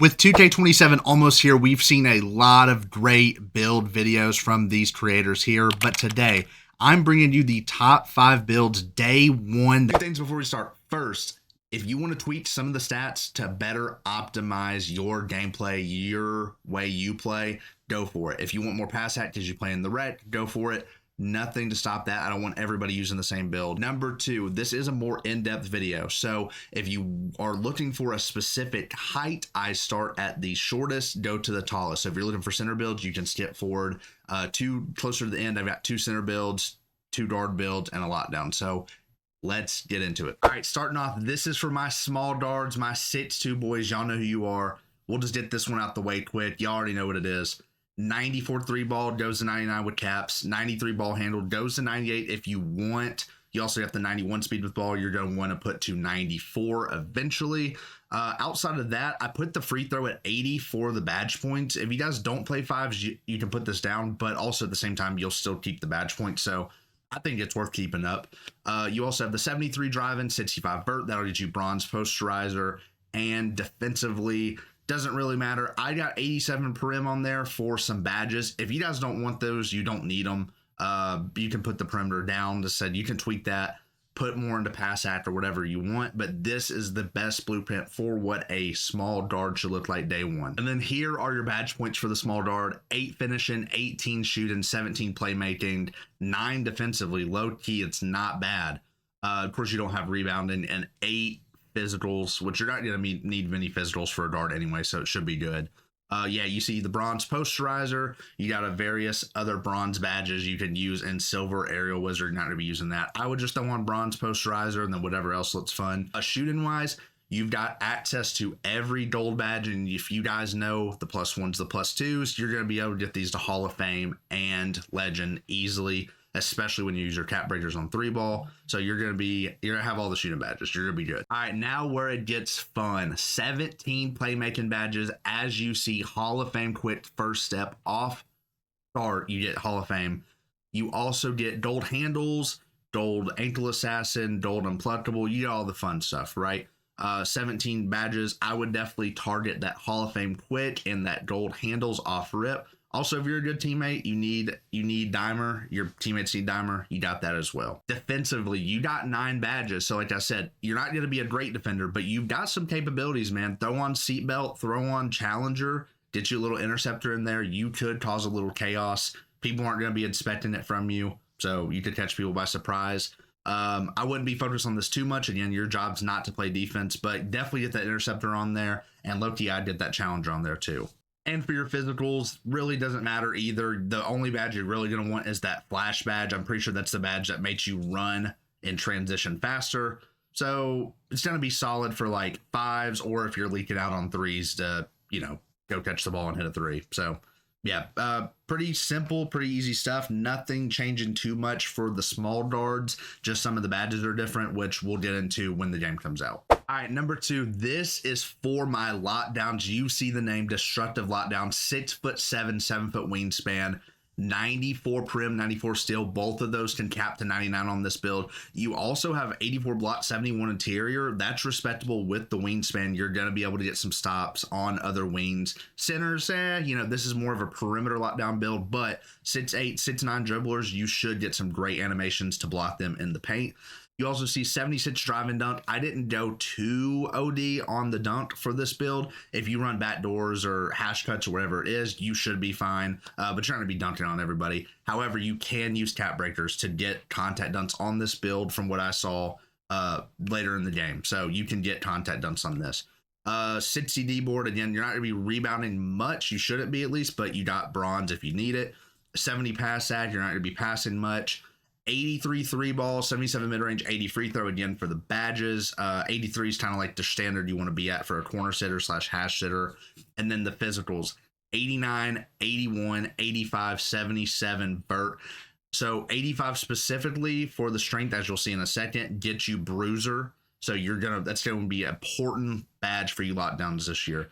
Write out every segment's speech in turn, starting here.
With 2K27 almost here, we've seen a lot of great build videos from these creators here, but today I'm bringing you the top 5 builds day one. Two things before we start. First, if you want to tweak some of the stats to better optimize your gameplay, your way you play, go for it. If you want more pass hack because you play in the rec, go for it. Nothing to stop that. I don't want everybody using the same build. Number 2, this is a more in-depth video. So if you are looking for a specific height, I start at the shortest, go to the tallest. So if you're looking for center builds, you can skip forward. Closer to the end, I've got 2 center builds, 2 guard builds, and a lockdown. So let's get into it. All right, starting off, this is for my small guards, my 6'2" boys. Y'all know who you are. We'll just get this one out the way quick. Y'all already know what it is. 94 3 ball goes to 99 with caps. 93 ball handle goes to 98 if you want. You also have the 91 speed with ball. You're going to want to put to 94 eventually. Outside of that, I put the free throw at 80 for the badge points. If you guys don't play fives, you can put this down, but also at the same time, you'll still keep the badge points. So I think it's worth keeping up. You also have the 73 driving, 65 vert. That'll get you bronze posterizer. And defensively, doesn't really matter. I got 87 perim on there for some badges. If you guys don't want those, you don't need them. You can put the perimeter down. Just said you can tweak that, put more into pass act or whatever you want. But this is the best blueprint for what a small guard should look like day one. And then here are your badge points for the small guard: 8 finishing, 18 shooting, 17 playmaking, 9 defensively. Low key, it's not bad. Of course, you don't have rebounding, and 8 physicals, which you're not going to need many physicals for a guard anyway, so it should be good. Yeah, you see the bronze posterizer. You got a various other bronze badges you can use in silver. Aerial wizard, not going to be using that. I would just throw on bronze posterizer and then whatever else looks fun. Shooting wise, you've got access to every gold badge, and if you guys know the +1s, the +2s, you're going to be able to get these to Hall of Fame and Legend easily, especially when you use your cap breakers on 3-ball. So you're gonna have all the shooting badges. You're gonna be good. All right, now where it gets fun: 17 playmaking badges. As you see, Hall of Fame quick first step off start, you get Hall of Fame. You also get gold handles, gold ankle assassin, gold unpluckable. You get all the fun stuff, right? 17 badges. I would definitely target that Hall of Fame quick and that gold handles off rip. Also, if you're a good teammate, you need Dimer. Your teammates need Dimer. You got that as well. Defensively, you got 9 badges. So like I said, you're not going to be a great defender, but you've got some capabilities, man. Throw on seatbelt, throw on challenger, get you a little interceptor in there. You could cause a little chaos. People aren't going to be expecting it from you, so you could catch people by surprise. I wouldn't be focused on this too much. Again, your job's not to play defense, but definitely get that interceptor on there. And Loki, I did that challenger on there too. And for your physicals, really doesn't matter either. The only badge you're really going to want is that flash badge. I'm pretty sure that's the badge that makes you run and transition faster. So it's going to be solid for like 5s, or if you're leaking out on 3s to, go catch the ball and hit a 3. So yeah, pretty simple, pretty easy stuff. Nothing changing too much for the small guards. Just some of the badges are different, which we'll get into when the game comes out. All right, number 2, this is for my lockdowns. You see the name, Destructive Lockdown, 6'7", 7-foot wingspan, 94 prim, 94 steel. Both of those can cap to 99 on this build. You also have 84 block, 71 interior. That's respectable with the wingspan. You're going to be able to get some stops on other wings. Centers, this is more of a perimeter lockdown build, but 6'8", 6'9" dribblers, you should get some great animations to block them in the paint. You also see 76 drive and dunk. I didn't go too OD on the dunk for this build. If you run backdoors or hash cuts or whatever it is, you should be fine. But you're not going to be dunking on everybody. However, you can use cap breakers to get contact dunks on this build from what I saw later in the game. So you can get contact dunks on this. 60 D board. Again, you're not going to be rebounding much. You shouldn't be, at least, but you got bronze if you need it. 70 pass act. You're not going to be passing much. 83 3-ball, 77 mid-range, 80 free throw, again for the badges. 83 is kind of like the standard you want to be at for a corner sitter / hash sitter. And then the physicals: 89, 81, 85, 77 vert. So 85 specifically for the strength, as you'll see in a second, gets you bruiser. So that's going to be an important badge for you lockdowns this year.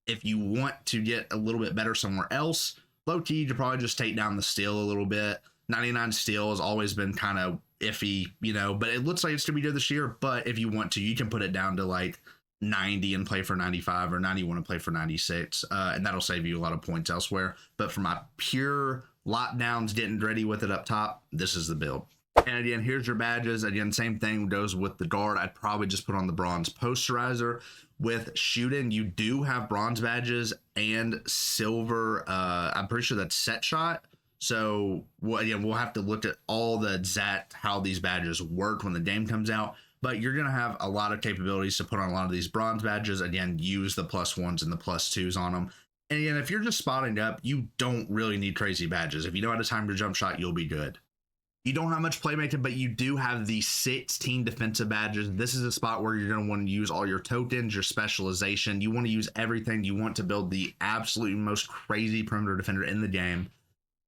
If you want to get a little bit better somewhere else, low key, you could probably just take down the steel a little bit. 99 steel has always been kind of iffy, but it looks like it's going to be good this year. But if you want to, you can put it down to like 90 and play for 95 or 91 and play for 96, and that'll save you a lot of points elsewhere. But for my pure lockdowns, getting ready with it up top, this is the build. And again, here's your badges. Again, same thing goes with the guard. I'd probably just put on the bronze posterizer. With shooting, you do have bronze badges and silver. I'm pretty sure that's set shot. So well, again, we'll have to look at all the exact how these badges work when the game comes out. But you're going to have a lot of capabilities to put on a lot of these bronze badges. Again, use the +1s and the +2s on them. And again, if you're just spotting up, you don't really need crazy badges. If you know how to time your jump shot, you'll be good. You don't have much playmaking, but you do have the 16 defensive badges. This is a spot where you're going to want to use all your tokens, your specialization. You want to use everything. You want to build the absolute most crazy perimeter defender in the game.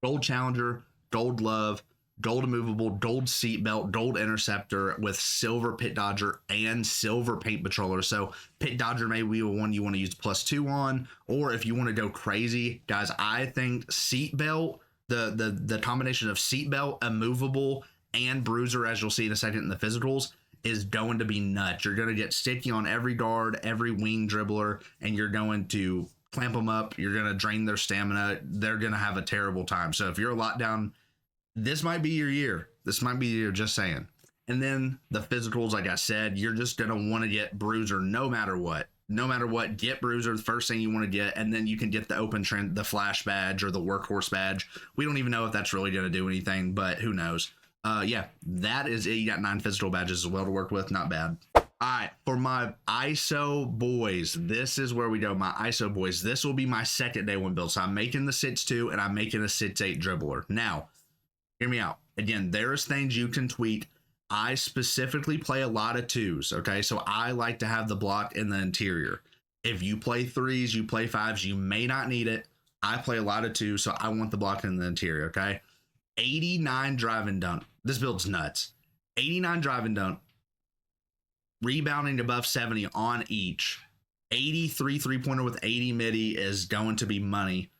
Gold Challenger, Gold Glove, Gold Immovable, Gold Seatbelt, Gold Interceptor with Silver Pit Dodger and Silver Paint Patroller. So Pit Dodger may be one you want to use +2 on, or if you want to go crazy, guys, I think Seatbelt, the combination of Seatbelt, Immovable, and Bruiser, as you'll see in a second in the physicals, is going to be nuts. You're going to get sticky on every guard, every wing dribbler, and you're going to clamp them up. You're going to drain their stamina. They're going to have a terrible time. So if you're a lockdown, this might be your year. This might be your year, just saying. And then the physicals, like I said, you're just going to want to get Bruiser no matter what. No matter what, get Bruiser, the first thing you want to get, and then you can get the open trend, the Flash badge or the Workhorse badge. We don't even know if that's really going to do anything, but who knows. Yeah, that is it. You got 9 physical badges as well to work with. Not bad. All right, for my ISO boys, this is where we go. My ISO boys, this will be my second day one build. So I'm making the 6'2", and I'm making a 6'8" dribbler. Now, hear me out. Again, there's things you can tweak. I specifically play a lot of 2s, okay? So I like to have the block in the interior. If you play 3s, you play 5s, you may not need it. I play a lot of 2s, so I want the block in the interior, okay? 89 drive and dunk. This build's nuts. 89 drive and dunk. Rebounding above 70 on each. 83 3-pointer with 80 midi is going to be money.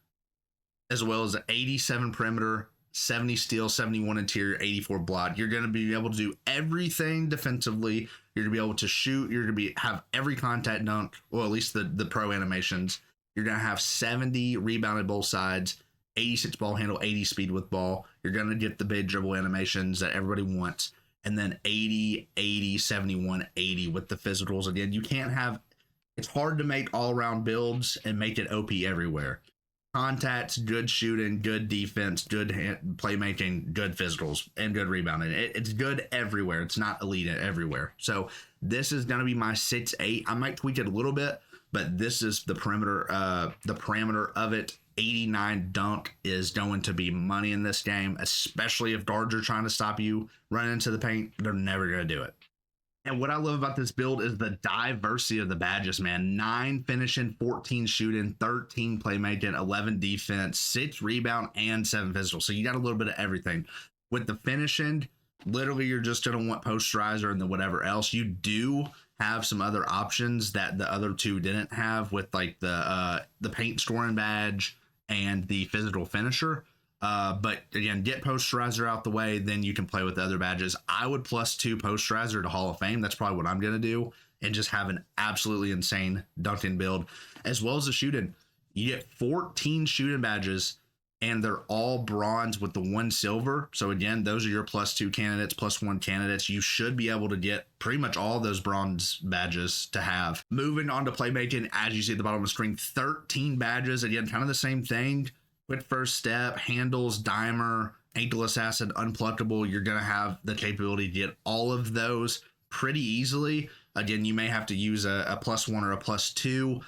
As well as 87 perimeter, 70 steal, 71 interior, 84 block. You're going to be able to do everything defensively. You're going to be able to shoot. You're going to have every contact dunk, or at least the pro animations. You're going to have 70 rebounded both sides, 86 ball handle, 80 speed with ball. You're going to get the big dribble animations that everybody wants. And then 80, 80, 71, 80 with the physicals. Again, you can't have, it's hard to make all around builds and make it OP everywhere. Contacts, good shooting, good defense, good playmaking, good physicals, and good rebounding. It's good everywhere. It's not elite everywhere. So this is going to be my 6'8". I might tweak it a little bit, but this is the parameter of it. 89 dunk is going to be money in this game, especially if guards are trying to stop you running into the paint. They're never going to do it. And what I love about this build is the diversity of the badges, man. 9 finishing, 14 shooting, 13 playmaking, 11 defense, 6 rebound, and 7 physical. So you got a little bit of everything. With the finishing, literally you're just going to want posterizer and then whatever else. You do have some other options that the other 2 didn't have, with like the paint scoring badge and the physical finisher. But again, get posterizer out the way, then you can play with the other badges. I would +2 posterizer to Hall of Fame. That's probably what I'm going to do, and just have an absolutely insane dunking build, as well as the shooting. You get 14 shooting badges, and they're all bronze with the 1 silver. So again, those are your +2 candidates, +1 candidates. You should be able to get pretty much all those bronze badges to have. Moving on to playmaking, as you see at the bottom of the screen, 13 badges. Again, kind of the same thing. Quick first step, handles, dimer, ankle assassin, unpluckable. You're going to have the capability to get all of those pretty easily. Again, you may have to use a +1 or a +2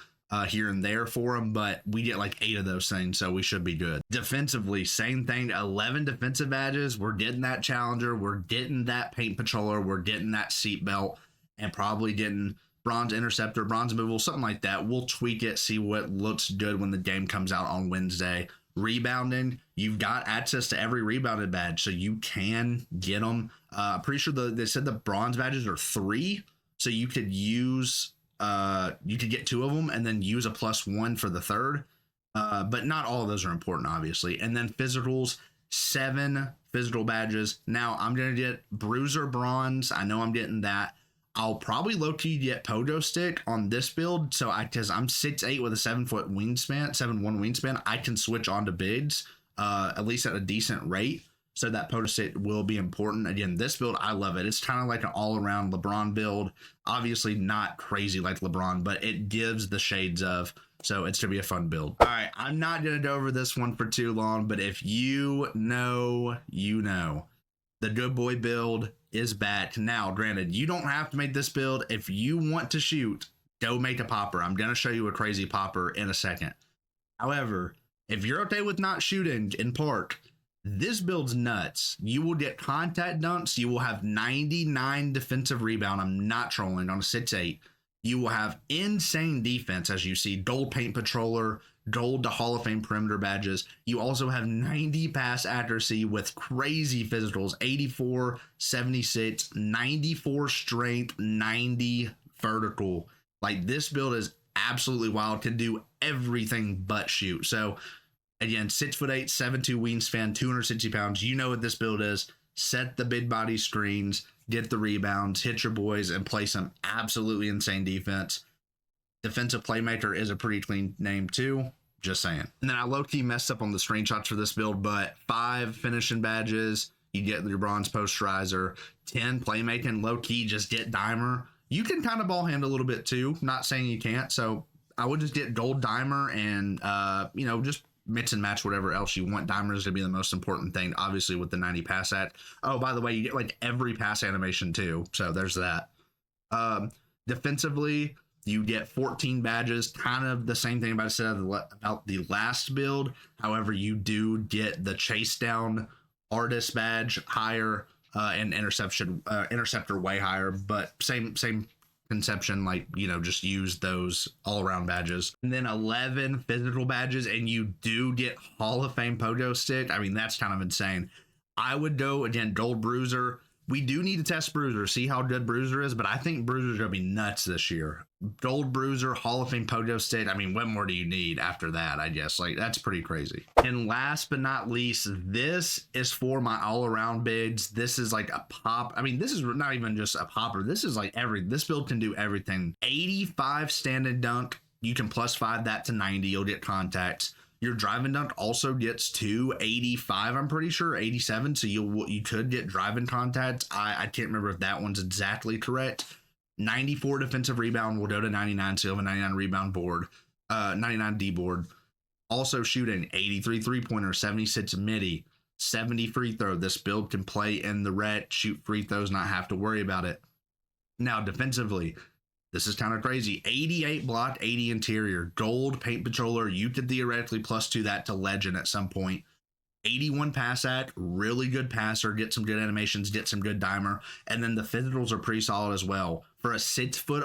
here and there for them, but we get like 8 of those things, so we should be good. Defensively, same thing. 11 defensive badges. We're getting that challenger. We're getting that paint patroller. We're getting that seatbelt, and probably getting bronze interceptor, bronze immovable, something like that. We'll tweak it, see what looks good when the game comes out on Wednesday. Rebounding, you've got access to every rebounded badge, so you can get them. Pretty sure they said the bronze badges are 3, so you could use you could get 2 of them and then use a +1 for the third. But not all of those are important, obviously. And then physicals, 7 physical badges. Now I'm gonna get Bruiser bronze. I know I'm getting that. I'll probably low-key get pogo stick on this build. So because I'm 6'8" with a 7-foot wingspan, 7'1" wingspan, I can switch onto bigs, at least at a decent rate. So that pogo stick will be important. Again, this build, I love it. It's kind of like an all-around LeBron build. Obviously not crazy like LeBron, but it gives the shades of. So it's going to be a fun build. All right, I'm not going to go over this one for too long, but if you know, you know. The good boy build is back. Now, granted, you don't have to make this build. If you want to shoot, go make a popper. I'm going to show you a crazy popper in a second. However, if you're okay with not shooting in park, this build's nuts. You will get contact dunks. You will have 99 defensive rebound. I'm not trolling, on a 6'8". You will have insane defense, as you see. Gold paint patroller, gold to Hall of Fame perimeter badges. You also have 90 pass accuracy with crazy physicals, 84, 76, 94 strength, 90 vertical. Like, this build is absolutely wild. Can do everything but shoot. So again, 6'8", 7'2" wingspan, 260 pounds. You know what this build is. Set the big body screens, get the rebounds, hit your boys, and play some absolutely insane defense. Defensive playmaker is a pretty clean name too. Just saying. And then I low-key messed up on the screenshots for this build, but 5 finishing badges. You get your bronze posterizer. 10 playmaking. Low-key just get dimer. You can kind of ball handle a little bit too. Not saying you can't. So I would just get gold dimer and, you know, just mix and match whatever else you want. Dimer is going to be the most important thing, obviously, with the 90 pass at. Oh, by the way, you get like every pass animation too. So there's that. Defensively, you get 14 badges, kind of the same thing about the last build. However, you do get the chase down artist badge higher, and interceptor way higher, but same conception, like, you know, just use those all around badges. And then 11 physical badges, and you do get Hall of Fame pogo stick. I mean, that's kind of insane. I would go again, gold bruiser. We do need to test bruiser, see how good bruiser is, but I think bruiser's gonna be nuts this year. Gold bruiser, Hall of Fame pogo stick. I mean, what more do you need after that? I guess, like, that's pretty crazy. And last but not least, this is for my all-around bigs. This is like a pop. I mean, this is not even just a popper. This is like this build can do everything. 85 stand-and dunk. You can +5 that to 90. You'll get contacts. Your driving dunk also gets to 85, I'm pretty sure, 87. So you could get driving contacts. I can't remember if that one's exactly correct. 94 defensive rebound will go to 99, so you have a 99 rebound board, 99 D board. Also shooting 83 3-pointer, 76 midi, 70 free throw. This build can play in the red, shoot free throws, not have to worry about it. Now defensively, this is kind of crazy. 88 block, 80 interior, gold paint patroller. You could theoretically +2 that to legend at some point. 81 pass at, really good passer, get some good animations, get some good dimer. And then the physicals are pretty solid as well. For a 6'11",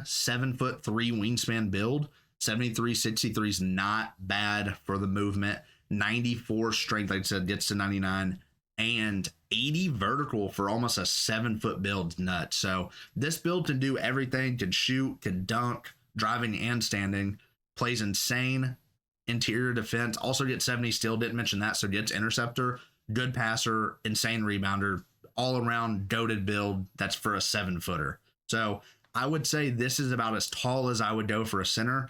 7'3" wingspan build, 73, 63 is not bad for the movement. 94 strength, like I said, gets to 99. And 80 vertical for almost a 7-foot build, nuts. So this build can do everything, can shoot, can dunk, driving and standing, plays insane interior defense, also gets 70 steal, didn't mention that, so gets interceptor, good passer, insane rebounder, all around goated build. That's for a 7-footer. So I would say this is about as tall as I would go for a center.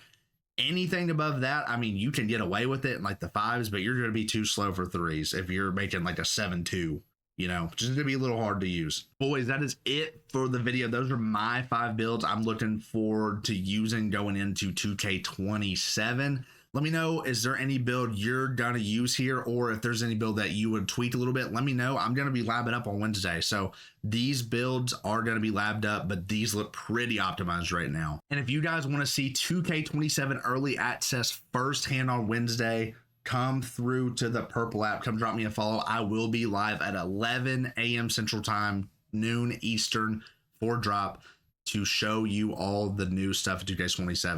Anything above that, I mean, you can get away with it in like the 5s, but you're going to be too slow for 3s if you're making like a 7-2, you know, just going to be a little hard to use. Boys, that is it for the video. Those are my 5 builds I'm looking forward to using going into 2K27. Let me know, is there any build you're going to use here, or if there's any build that you would tweak a little bit, let me know. I'm going to be labbing up on Wednesday. So these builds are going to be labbed up, but these look pretty optimized right now. And if you guys want to see 2K27 early access firsthand on Wednesday, come through to the Purple app. Come drop me a follow. I will be live at 11 a.m. Central Time, noon Eastern for drop to show you all the new stuff in 2K27.